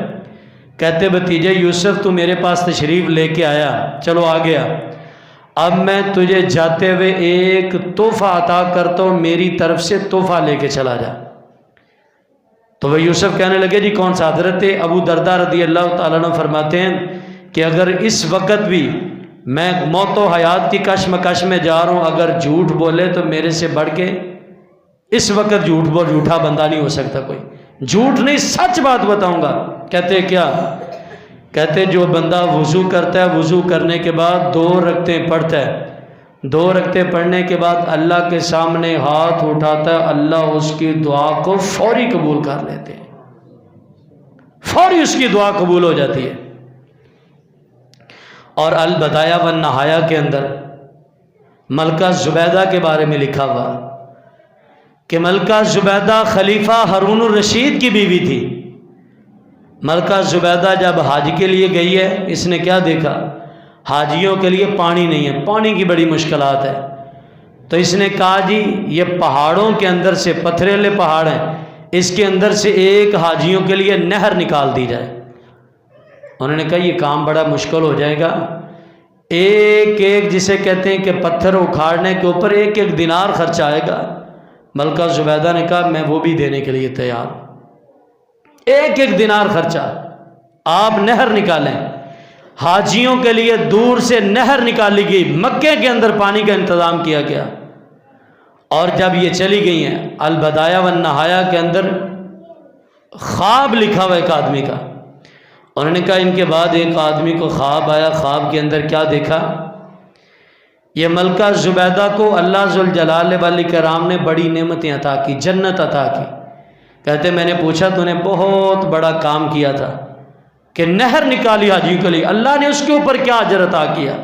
کہتے بھتیجے یوسف تو میرے پاس تشریف لے کے آیا، چلو آ گیا، اب میں تجھے جاتے ہوئے ایک تحفہ عطا کرتا ہوں، میری طرف سے تحفہ لے کے چلا جا۔ تو وہ یوسف کہنے لگے جی کون سا؟ حضرت ابو دردہ رضی اللہ تعالیٰ عنہ فرماتے ہیں کہ اگر اس وقت بھی میں موت و حیات کی کشمکش میں جا رہا ہوں، اگر جھوٹ بولے تو میرے سے بڑھ کے اس وقت جھوٹا بندہ نہیں ہو سکتا کوئی، جھوٹ نہیں سچ بات بتاؤں گا۔ کہتے کیا؟ کہتے جو بندہ وضو کرتا ہے، وضو کرنے کے بعد 2 رکعتیں پڑھتا ہے، 2 رکعتیں پڑھنے کے بعد اللہ کے سامنے ہاتھ اٹھاتا ہے، اللہ اس کی دعا کو فوری قبول کر لیتے ہیں، فوری اس کی دعا قبول ہو جاتی ہے۔ اور البدایہ والنہایہ کے اندر ملکہ زبیدہ کے بارے میں لکھا ہوا کہ ملکہ زبیدہ خلیفہ ہارون الرشید کی بیوی تھی۔ ملکہ زبیدہ جب حج کے لیے گئی ہے، اس نے کیا دیکھا؟ حاجیوں کے لیے پانی نہیں ہے، پانی کی بڑی مشکلات ہے، تو اس نے کہا جی یہ پہاڑوں کے اندر سے، پتھریلے پہاڑ ہیں، اس کے اندر سے ایک حاجیوں کے لیے نہر نکال دی جائے۔ انہوں نے کہا یہ کام بڑا مشکل ہو جائے گا، ایک ایک جسے کہتے ہیں کہ پتھر اکھاڑنے کے اوپر 1 دینار خرچ آئے گا۔ ملکہ زبیدہ نے کہا میں وہ بھی دینے کے لیے تیار ہوں، 1 دینار خرچہ۔ آپ نہر نکالیں۔ حاجیوں کے لیے دور سے نہر نکالی گئی، مکے کے اندر پانی کا انتظام کیا گیا، اور جب یہ چلی گئی ہیں البدایہ والنہایہ کے اندر خواب لکھا ہوا ایک آدمی کا، انہوں نے کہا ان کے بعد ایک آدمی کو خواب آیا، خواب کے اندر کیا دیکھا، یہ ملکہ زبیدہ کو اللہ ذوالجلال والاکرام نے بڑی نعمتیں عطا کی، جنت عطا کی۔ کہتے میں نے پوچھا تو نے بہت بڑا کام کیا تھا کہ نہر نکالی حاجی کے لیے، اللہ نے اس کے اوپر کیا اجر عطا کیا؟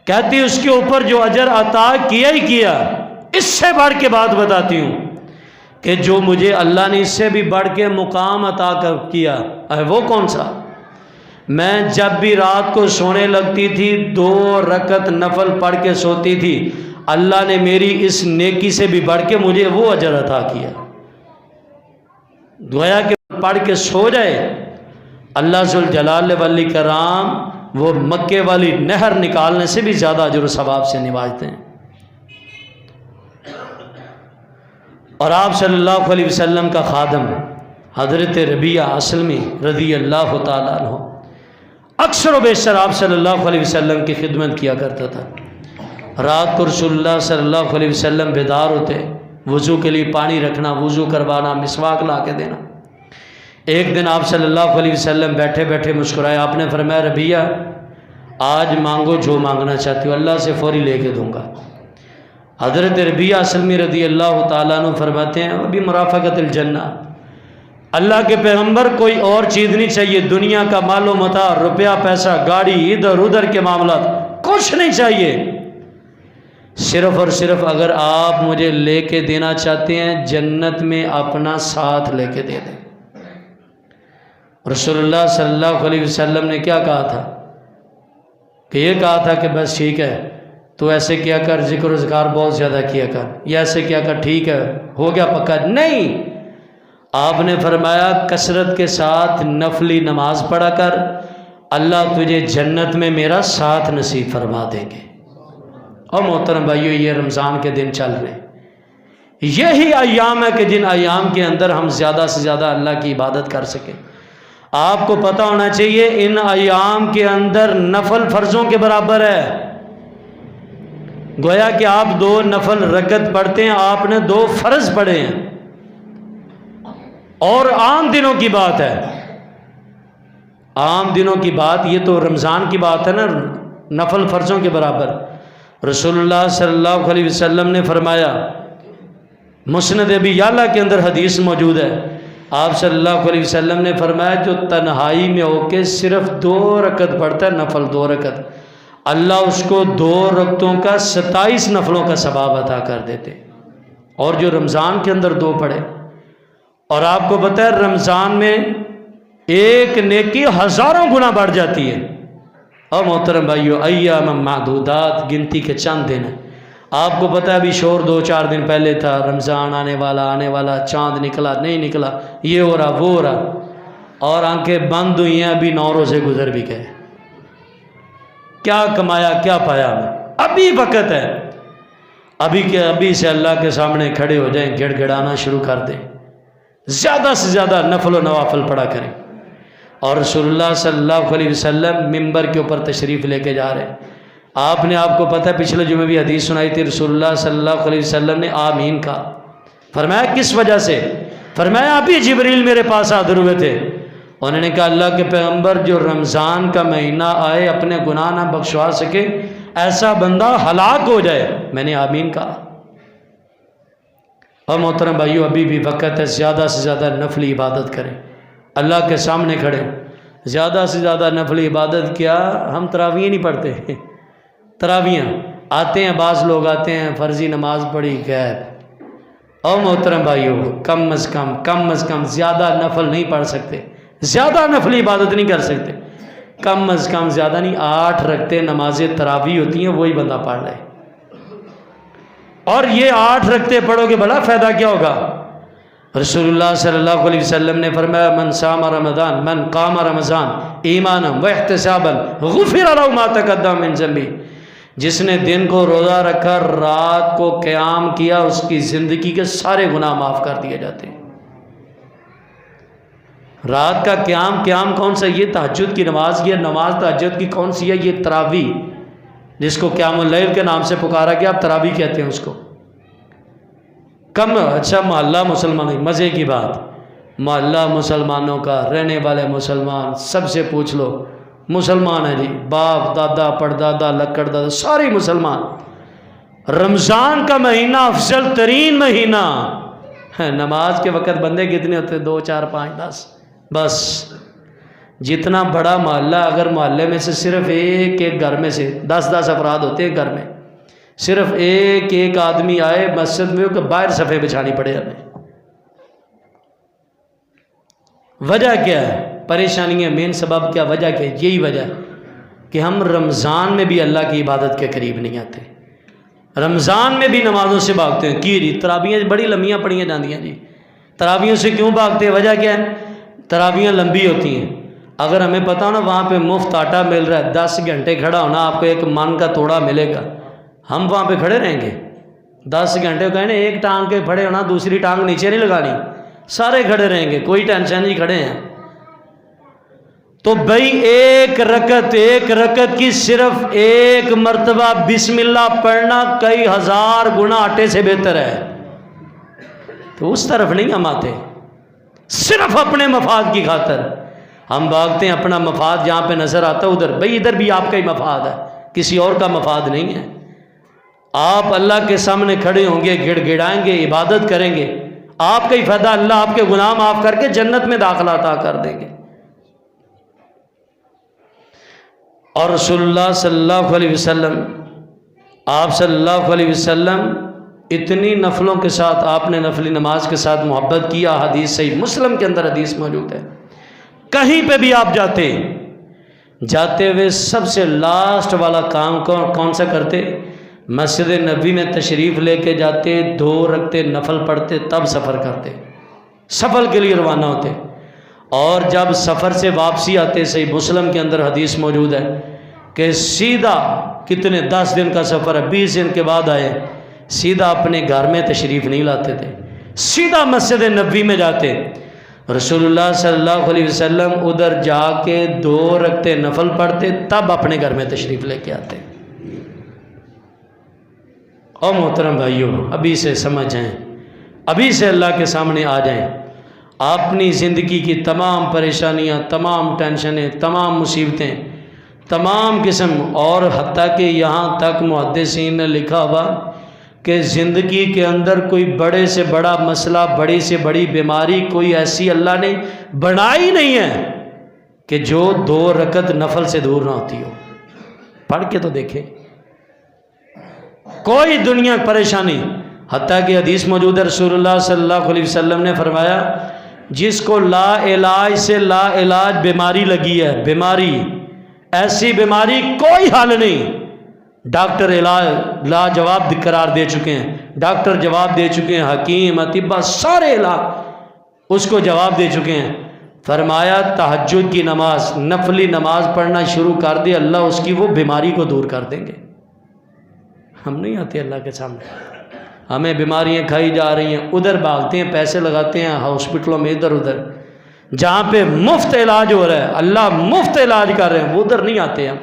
کہتی اس کے اوپر جو اجر عطا کیا ہی کیا، اس سے بڑھ کے بات بتاتی ہوں کہ جو مجھے اللہ نے اس سے بھی بڑھ کے مقام عطا کیا ہے وہ کون سا؟ میں جب بھی رات کو سونے لگتی تھی 2 رکعت نفل پڑھ کے سوتی تھی، اللہ نے میری اس نیکی سے بھی بڑھ کے مجھے وہ اجر عطا کیا۔ گویا کہ پڑھ کے سو جائے، اللہ ذوالجلال والاکرام وہ مکے والی نہر نکالنے سے بھی زیادہ اجر و ثواب سے نوازتے ہیں۔ اور آپ صلی اللہ علیہ وسلم کا خادم حضرت ربیعہ اسلمی رضی اللہ تعالیٰ عنہ اکثر و بیشتر آپ صلی اللہ علیہ وسلم کی خدمت کیا کرتا تھا۔ رات کو رسول اللہ صلی اللہ علیہ وسلم بیدار ہوتے، وضو کے لیے پانی رکھنا، وضو کروانا، مسواک لا کے دینا۔ ایک دن آپ صلی اللہ علیہ وسلم بیٹھے بیٹھے مسکرائے، آپ نے فرمایا ربیعہ آج مانگو جو مانگنا چاہتی ہو، اللہ سے فوری لے کے دوں گا۔ حضرت ربیعہ اسلمی رضی اللہ تعالیٰ عنہ فرماتے ہیں ابھی مرافقت الجنہ، اللہ کے پیغمبر کوئی اور چیز نہیں چاہیے، دنیا کا مال و متاع، روپیہ پیسہ، گاڑی، ادھر ادھر کے معاملات کچھ نہیں چاہیے، صرف اور صرف اگر آپ مجھے لے کے دینا چاہتے ہیں جنت میں اپنا ساتھ لے کے دے دیں۔ رسول اللہ صلی اللہ علیہ وسلم نے کیا کہا تھا کہ یہ کہا تھا کہ بس ٹھیک ہے تو ایسے کیا کر، ذکر و اذکار بہت زیادہ کیا کر، یا ایسے کیا کر، ٹھیک ہے ہو گیا پکا؟ نہیں، آپ نے فرمایا کثرت کے ساتھ نفلی نماز پڑھا کر، اللہ تجھے جنت میں میرا ساتھ نصیب فرما دیں گے۔ اور محترم بھائیو یہ رمضان کے دن چل رہے، یہی ایام ہے کہ جن ایام کے اندر ہم زیادہ سے زیادہ اللہ کی عبادت کر سکیں۔ آپ کو پتہ ہونا چاہیے ان ایام کے اندر نفل فرضوں کے برابر ہے، گویا کہ آپ 2 نفل رکعت پڑھتے ہیں، آپ نے 2 فرض پڑھے ہیں۔ اور عام دنوں کی بات ہے، عام دنوں کی بات، یہ تو رمضان کی بات ہے نا، نفل فرضوں کے برابر۔ رسول اللہ صلی اللہ علیہ وسلم نے فرمایا، مسند ابی یعلا کے اندر حدیث موجود ہے، آپ صلی اللہ علیہ وسلم نے فرمایا جو تنہائی میں ہو کے صرف 2 رکعت پڑھتا ہے، نفل 2 رکعت، اللہ اس کو 2 رکعتوں کا 27 نفلوں کا ثواب عطا کر دیتے۔ اور جو رمضان کے اندر 2 پڑھے، اور آپ کو پتہ ہے رمضان میں ایک نیکی ہزاروں گنا بڑھ جاتی ہے۔ اور محترم بھائیو ایام معدودات، گنتی کے چند دن ہیں۔ آپ کو پتہ ہے ابھی شور 2-4 دن پہلے تھا، رمضان آنے والا، چاند نکلا نہیں نکلا، یہ ہو رہا وہ ہو رہا، اور آنکھیں بند ہوئی ہیں، ابھی 9 روزے گزر بھی گئے۔ کیا کمایا کیا پایا ہمیں؟ ابھی وقت ہے، ابھی سے اللہ کے سامنے کھڑے ہو جائیں، گڑ گڑانا شروع کر دیں، زیادہ سے زیادہ نفل و نوافل پڑھا کریں۔ اور رسول اللہ صلی اللہ علیہ وسلم ممبر کے اوپر تشریف لے کے جا رہے ہیں، آپ نے، آپ کو پتہ ہے پچھلے جمعے بھی حدیث سنائی تھی، رسول اللہ صلی اللہ علیہ وسلم نے آمین کہا، فرمایا کس وجہ سے؟ فرمایا ابھی جبریل میرے پاس حاضر ہوئے تھے، انہوں نے کہا اللہ کے پیغمبر جو رمضان کا مہینہ آئے اپنے گناہ نہ بخشوا سکے، ایسا بندہ ہلاک ہو جائے، میں نے آمین کہا۔ اور محترم بھائیو ابھی بھی وقت ہے، زیادہ سے زیادہ نفلی عبادت کریں، اللہ کے سامنے کھڑے، زیادہ سے زیادہ نفلی عبادت کیا، ہم تراویح نہیں پڑھتے، تراویح آتے ہیں، بعض لوگ آتے ہیں فرضی نماز پڑھی غیب۔ اور محترم بھائیو کم از کم زیادہ نفل نہیں پڑھ سکتے، زیادہ نفلی عبادت نہیں کر سکتے، کم از کم زیادہ نہیں 8 رکعتیں نماز تراویح ہوتی ہیں، وہی بندہ پڑھ لے۔ اور یہ 8 رکعتیں پڑھو گے بڑا فائدہ کیا ہوگا؟ رسول اللہ صلی اللہ علیہ وسلم نے فرمایا من قام رمضان ایمانا واحتسابا غفر له ما تقدم من ذنبه، جس نے دن کو روزہ رکھا، رات کو قیام کیا، اس کی زندگی کے سارے گناہ معاف کر دیے جاتے ہیں۔ رات کا قیام کون سا؟ یہ تہجد کی نماز، یہ نماز تہجد کی کون سی ہے؟ یہ تراویح، جس کو قیام اللیل کے نام سے پکارا گیا، اب تراویح کہتے ہیں اس کو۔ کم اچھا محلہ مسلمان، مزے کی بات، محلہ مسلمانوں کا، رہنے والے مسلمان، سب سے پوچھ لو مسلمان ہیں جی، باپ دادا پردادا لکڑ دادا سارے مسلمان۔ رمضان کا مہینہ افضل ترین مہینہ ہے۔ نماز کے وقت بندے کتنے ہوتے؟ 2 4 5 10، بس۔ جتنا بڑا محلہ، اگر محلے میں سے صرف ایک گھر میں سے 10 افراد ہوتے ہیں گھر میں، صرف ایک آدمی آئے مسجد میں کہ باہر صفحے بچھانی پڑے ہمیں۔ وجہ کیا ہے؟ پریشانی ہے، مین سبب کیا، وجہ کیا؟ یہی وجہ کہ ہم رمضان میں بھی اللہ کی عبادت کے قریب نہیں آتے، رمضان میں بھی نمازوں سے بھاگتے ہیں۔ کی جی تراویحیں بڑی لمبیاں پڑھیاں جاندیاں جی، تراویحوں سے کیوں بھاگتے ہیں؟ وجہ کیا ہے؟ تراویحیں لمبی ہوتی ہیں۔ اگر ہمیں پتہ ہو نا وہاں پہ مفت آٹا مل رہا ہے، 10 گھنٹے کھڑا ہونا، آپ کو 1 من کا توڑا ملے گا، ہم وہاں پہ کھڑے رہیں گے 10 گھنٹے؟ کہیں نا ایک ٹانگ کے کھڑے ہونا، دوسری ٹانگ نیچے نہیں لگانی، سارے کھڑے رہیں گے، کوئی ٹینشن نہیں، کھڑے ہیں۔ تو بھائی ایک رکعت کی صرف 1 مرتبہ بسم اللہ پڑھنا کئی ہزار گنا آٹے سے بہتر ہے۔ تو اس طرف نہیں ہم آتے، صرف اپنے مفاد کی خاطر ہم بھاگتے ہیں، اپنا مفاد جہاں پہ نظر آتا ہے ادھر۔ بھائی ادھر بھی آپ کا ہی مفاد ہے، کسی اور کا مفاد نہیں ہے۔ آپ اللہ کے سامنے کھڑے ہوں گے، گڑ گڑائیں گے، عبادت کریں گے، آپ کا ہی فائدہ، اللہ آپ کے گناہ معاف کر کے جنت میں داخلہ عطا کر دیں گے۔ اور رسول اللہ صلی اللہ علیہ وسلم، آپ صلی اللہ علیہ وسلم اتنی نفلوں کے ساتھ، آپ نے نفلی نماز کے ساتھ محبت کیا۔ حدیث صحیح مسلم کے اندر حدیث موجود ہے، کہیں پہ بھی آپ جاتے ہوئے سب سے لاسٹ والا کام کون سا کرتے؟ مسجد نبوی میں تشریف لے کے جاتے، 2 رکعتیں نفل پڑھتے، تب سفر کرتے، سفر کے لیے روانہ ہوتے۔ اور جب سفر سے واپسی آتے، صحیح مسلم کے اندر حدیث موجود ہے کہ سیدھا کتنے 10 دن کا سفر ہے، 20 دن کے بعد آئے، سیدھا اپنے گھر میں تشریف نہیں لاتے تھے، سیدھا مسجد نبوی میں جاتے۔ رسول اللہ صلی اللہ علیہ وسلم ادھر جا کے 2 رکعتیں نفل پڑھتے، تب اپنے گھر میں تشریف لے کے آتے۔ اور محترم بھائیوں، ابھی سے سمجھ جائیں، ابھی سے اللہ کے سامنے آ جائیں، اپنی زندگی کی تمام پریشانیاں، تمام ٹینشنیں، تمام مصیبتیں، تمام قسم، اور حتیٰ کہ یہاں تک محدثین نے لکھا ہوا کہ زندگی کے اندر کوئی بڑے سے بڑا مسئلہ، بڑی سے بڑی بیماری کوئی ایسی اللہ نے بنائی نہیں ہے کہ جو 2 رکعت نفل سے دور نہ ہوتی ہو۔ پڑھ کے تو دیکھیں، کوئی دنیا پریشانی، حتیٰ کہ حدیث موجود ہے، رسول اللہ صلی اللہ علیہ وسلم نے فرمایا جس کو لا علاج سے لا علاج بیماری لگی ہے، بیماری، ایسی بیماری کوئی حل نہیں، ڈاکٹر علاج لا جواب قرار دے چکے ہیں، ڈاکٹر جواب دے چکے ہیں، حکیم اطباء سارے علاج اس کو جواب دے چکے ہیں۔ فرمایا تہجد کی نماز، نفلی نماز پڑھنا شروع کر دے، اللہ اس کی وہ بیماری کو دور کر دیں گے۔ ہم نہیں آتے اللہ کے سامنے، ہمیں بیماریاں کھائی جا رہی ہیں، ادھر بھاگتے ہیں، پیسے لگاتے ہیں ہاسپٹلوں میں، ادھر ادھر جہاں پہ مفت علاج ہو رہا ہے، اللہ مفت علاج کر رہے ہیں، وہ ادھر نہیں آتے ہم۔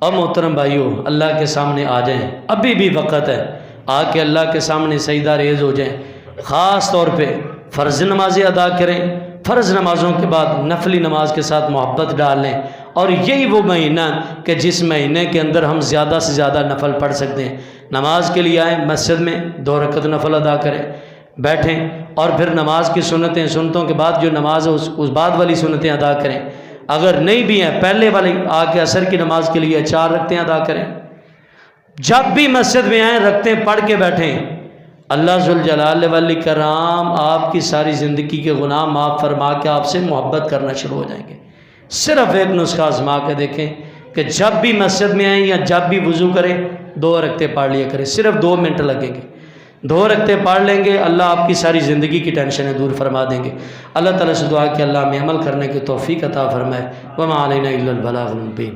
اور محترم بھائیوں، اللہ کے سامنے آ جائیں، ابھی بھی وقت ہے، آ کے اللہ کے سامنے سجدہ ریز ہو جائیں۔ خاص طور پہ فرض نمازیں ادا کریں، فرض نمازوں کے بعد نفلی نماز کے ساتھ محبت ڈال لیں، اور یہی وہ مہینہ کہ جس مہینے کے اندر ہم زیادہ سے زیادہ نفل پڑھ سکتے ہیں۔ نماز کے لیے آئیں، مسجد میں 2 رکعت نفل ادا کریں، بیٹھیں، اور پھر نماز کی سنتوں کے بعد جو نماز ہے اس بعد والی سنتیں ادا کریں۔ اگر نہیں بھی ہیں پہلے والی آ کے عصر کی نماز کے لیے 4 رکعتیں ادا کریں۔ جب بھی مسجد میں آئیں رکعتیں پڑھ کے بیٹھیں، اللہ ذوالجلال والاکرام آپ کی ساری زندگی کے گناہ معاف فرما کے آپ سے محبت کرنا شروع ہو جائیں گے۔ صرف ایک نسخہ آزما کے دیکھیں کہ جب بھی مسجد میں آئیں یا جب بھی وضو کریں 2 رکعتیں پڑھ لیا کریں، صرف 2 منٹ لگیں گے، 2 رکعتیں پڑھ لیں گے، اللہ آپ کی ساری زندگی کی ٹینشنیں دور فرما دیں گے۔ اللہ تعالیٰ سے دعا کہ اللہ ہمیں عمل کرنے کی توفیق عطا فرمائے۔ وما علینا الا البلاغ المبین۔